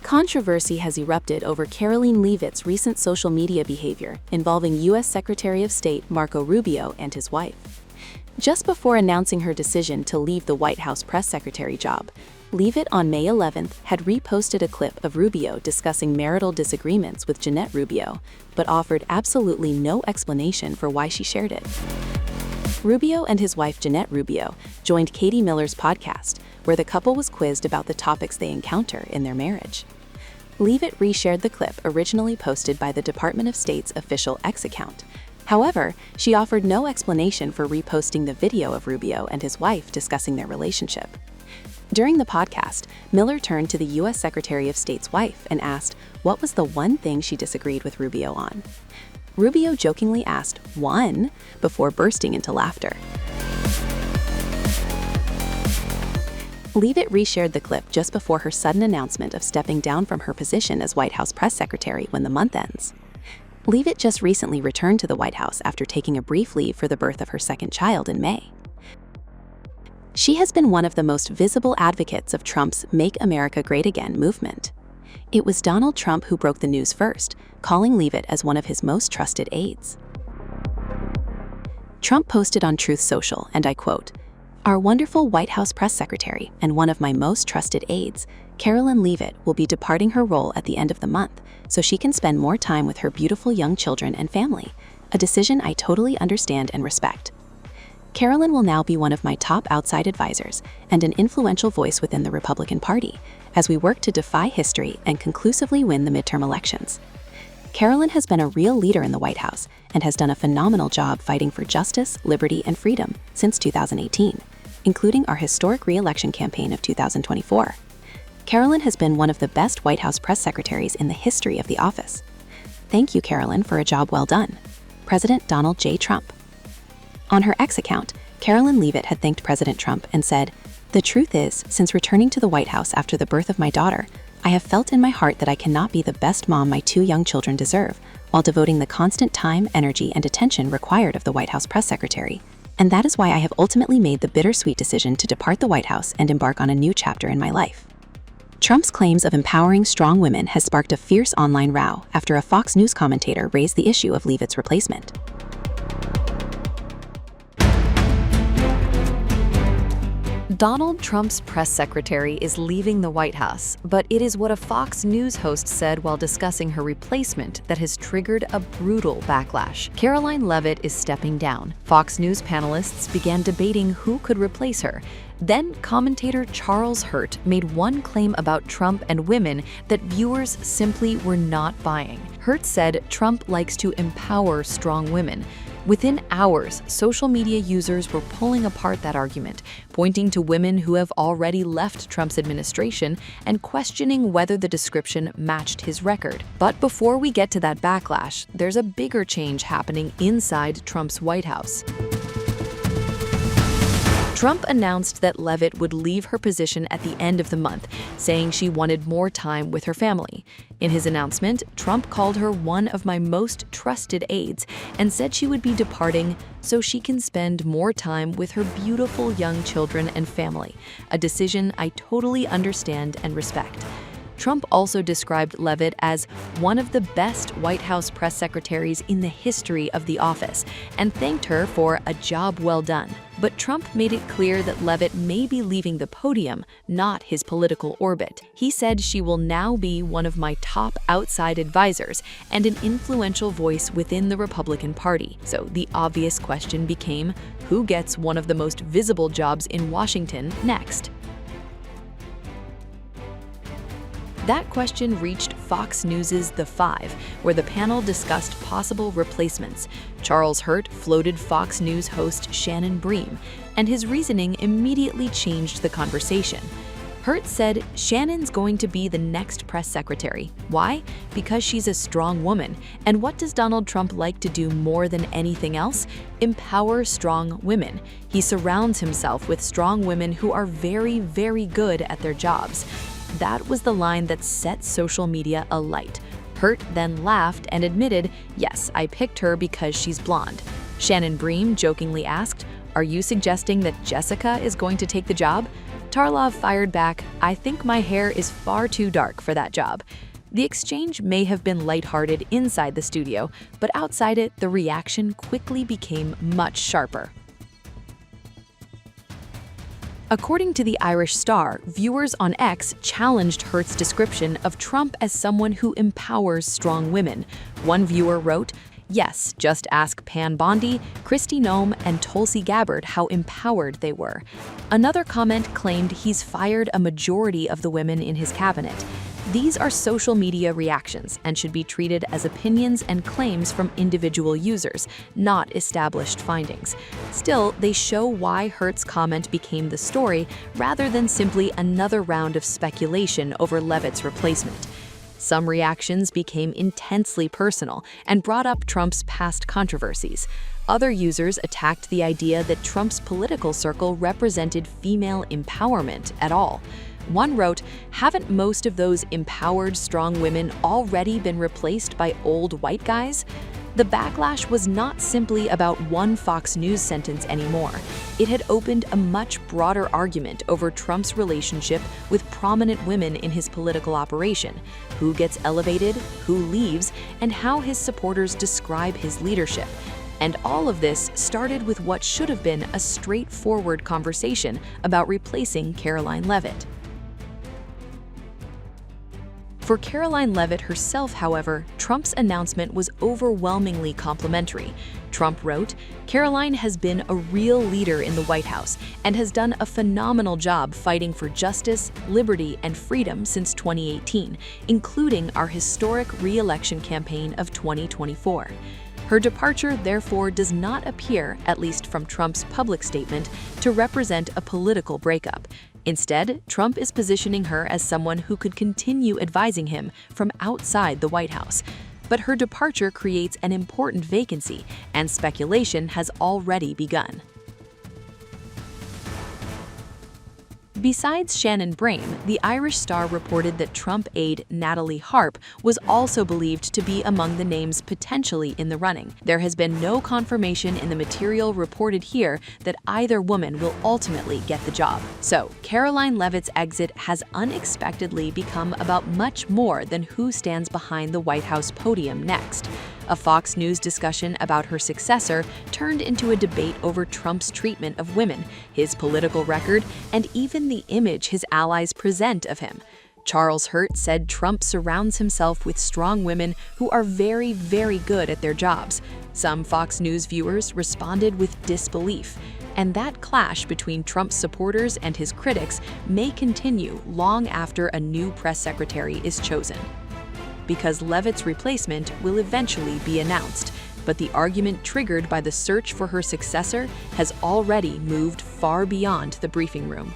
Controversy has erupted over Karoline Leavitt's recent social media behavior involving U.S. Secretary of State Marco Rubio and his wife. Just before announcing her decision to leave the White House press secretary job, Leavitt on May 11th had reposted a clip of Rubio discussing marital disagreements with Jeanette Rubio, but offered absolutely no explanation for why she shared it. Rubio and his wife Jeanette Rubio joined Katie Miller's podcast, where the couple was quizzed about the topics they encounter in their marriage. Leavitt reshared the clip originally posted by the Department of State's official X account. However, she offered no explanation for reposting the video of Rubio and his wife discussing their relationship. During the podcast, Miller turned to the U.S. Secretary of State's wife and asked what was the one thing she disagreed with Rubio on. Rubio jokingly asked, "One?" before bursting into laughter. Leavitt reshared the clip just before her sudden announcement of stepping down from her position as White House press secretary when the month ends. Leavitt just recently returned to the White House after taking a brief leave for the birth of her second child in May. She has been one of the most visible advocates of Trump's Make America Great Again movement. It was Donald Trump who broke the news first, calling Leavitt as one of his most trusted aides. Trump posted on Truth Social, and I quote, "Our wonderful White House press secretary and one of my most trusted aides, Karoline Leavitt, will be departing her role at the end of the month so she can spend more time with her beautiful young children and family, a decision I totally understand and respect. Karoline will now be one of my top outside advisors and an influential voice within the Republican Party as we work to defy history and conclusively win the midterm elections. Karoline has been a real leader in the White House and has done a phenomenal job fighting for justice, liberty, and freedom since 2018, including our historic re-election campaign of 2024. Karoline has been one of the best White House press secretaries in the history of the office. Thank you, Karoline, for a job well done. President Donald J. Trump." On her X account, Karoline Leavitt had thanked President Trump and said, "The truth is, since returning to the White House after the birth of my daughter, I have felt in my heart that I cannot be the best mom my two young children deserve while devoting the constant time, energy, and attention required of the White House press secretary. And that is why I have ultimately made the bittersweet decision to depart the White House and embark on a new chapter in my life." Trump's claims of empowering strong women has sparked a fierce online row after a Fox News commentator raised the issue of Leavitt's replacement. Donald Trump's press secretary is leaving the White House, but it is what a Fox News host said while discussing her replacement that has triggered a brutal backlash. Karoline Leavitt is stepping down. Fox News panelists began debating who could replace her. Then commentator Charles Hurt made one claim about Trump and women that viewers simply were not buying. Hurt said Trump likes to empower strong women. Within hours, social media users were pulling apart that argument, pointing to women who have already left Trump's administration and questioning whether the description matched his record. But before we get to that backlash, there's a bigger change happening inside Trump's White House. Trump announced that Leavitt would leave her position at the end of the month, saying she wanted more time with her family. In his announcement, Trump called her one of my most trusted aides and said she would be departing so she can spend more time with her beautiful young children and family, a decision I totally understand and respect. Trump also described Leavitt as one of the best White House press secretaries in the history of the office and thanked her for a job well done. But Trump made it clear that Leavitt may be leaving the podium, not his political orbit. He said she will now be one of my top outside advisors and an influential voice within the Republican Party. So the obvious question became, who gets one of the most visible jobs in Washington next? That question reached Fox News' The Five, where the panel discussed possible replacements. Charles Hurt floated Fox News host Shannon Bream, and his reasoning immediately changed the conversation. Hurt said Shannon's going to be the next press secretary. Why? Because she's a strong woman. And what does Donald Trump like to do more than anything else? Empower strong women. He surrounds himself with strong women who are very, very good at their jobs. That was the line that set social media alight. Hurt then laughed and admitted, yes, I picked her because she's blonde. Shannon Bream jokingly asked, are you suggesting that Jessica is going to take the job? Tarlov fired back, "I think my hair is far too dark for that job." The exchange may have been lighthearted inside the studio, but outside it, the reaction quickly became much sharper. According to the Irish Star, viewers on X challenged Hurt's description of Trump as someone who empowers strong women. One viewer wrote, "Yes, just ask Pam Bondi, Kristi Noem, and Tulsi Gabbard how empowered they were." Another comment claimed he's fired a majority of the women in his cabinet. These are social media reactions and should be treated as opinions and claims from individual users, not established findings. Still, they show why Hurt's comment became the story rather than simply another round of speculation over Leavitt's replacement. Some reactions became intensely personal and brought up Trump's past controversies. Other users attacked the idea that Trump's political circle represented female empowerment at all. One wrote, "Haven't most of those empowered strong women already been replaced by old white guys?" The backlash was not simply about one Fox News sentence anymore. It had opened a much broader argument over Trump's relationship with prominent women in his political operation, who gets elevated, who leaves, and how his supporters describe his leadership. And all of this started with what should have been a straightforward conversation about replacing Karoline Leavitt. For Karoline Leavitt herself, however, Trump's announcement was overwhelmingly complimentary. Trump wrote, "Karoline has been a real leader in the White House and has done a phenomenal job fighting for justice, liberty, and freedom since 2018, including our historic re-election campaign of 2024. Her departure, therefore, does not appear, at least from Trump's public statement, to represent a political breakup. Instead, Trump is positioning her as someone who could continue advising him from outside the White House. But her departure creates an important vacancy, and speculation has already begun." Besides Shannon Brame, the Irish Star reported that Trump aide Natalie Harp was also believed to be among the names potentially in the running. There has been no confirmation in the material reported here that either woman will ultimately get the job. So, Karoline Leavitt's exit has unexpectedly become about much more than who stands behind the White House podium next. A Fox News discussion about her successor turned into a debate over Trump's treatment of women, his political record, and even the image his allies present of him. Charles Hurt said Trump surrounds himself with strong women who are very, very good at their jobs. Some Fox News viewers responded with disbelief. And that clash between Trump's supporters and his critics may continue long after a new press secretary is chosen. Because Leavitt's replacement will eventually be announced, but the argument triggered by the search for her successor has already moved far beyond the briefing room.